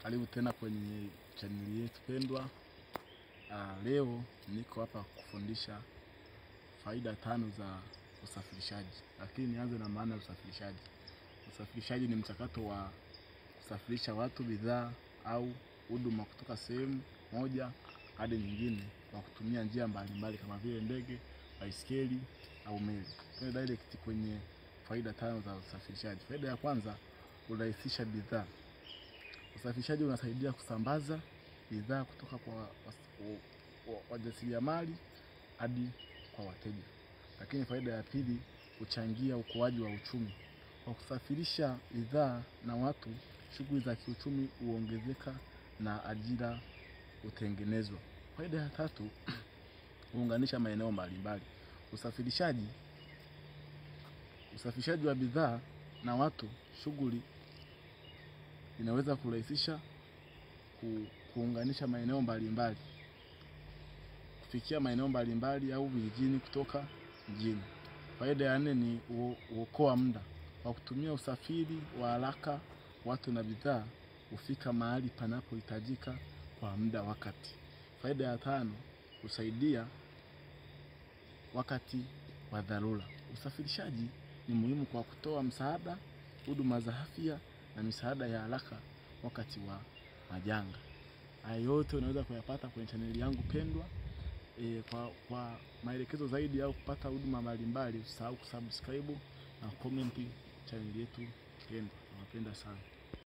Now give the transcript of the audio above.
Karibu tena kwenye chaneli yetu pendwa. Leo niko hapa kufundisha faida 5 za usafirishaji. Lakini nianze na maana ya usafirishaji. Usafirishaji ni mchakato wa kusafirisha watu, bidhaa au huduma kutoka sehemu moja hadi nyingine kwa kutumia njia mbalimbali kama vile ndege, baiskeli au meli. Twende direct kwenye faida 5 za usafirishaji. Faida ya kwanza, kurahisisha bidhaa. Usafirishaji unasaidia kusambaza bidhaa kutoka kwa wajasiriamali hadi kwa wateja. Lakini faida ya pili, kuchangia ukuaji wa uchumi. Kwa kusafirisha bidhaa na watu, shughuli za kiuchumi huongezeka na ajira hutengenezwa. Faida ya tatu, huunganisha maeneo mbalimbali. Usafirishaji wa bidhaa na watu, shughuli inaweza kurahisisha kuunganisha maeneo mbalimbali, kufikia maeneo mbalimbali au vijijini kutoka mjini. Faida ya 4 ni kuokoa muda. Kwa kutumia usafiri wa haraka, watu na bidhaa hufika mahali panapohitajika kwa muda wakati. Faida ya 5, husaidia wakati wa dharura. Usafirishaji ni muhimu kwa kutoa msaada, huduma za afya na misaada ya haraka wakati wa majanga. Haya yote unaweza kuyapata kwenye chaneli yangu pendwa. Kwa maelekezo zaidi au kupata huduma mbalimbali, usisahau kusubscribe na comment chaneli yetu pendwa. Nawapenda sana.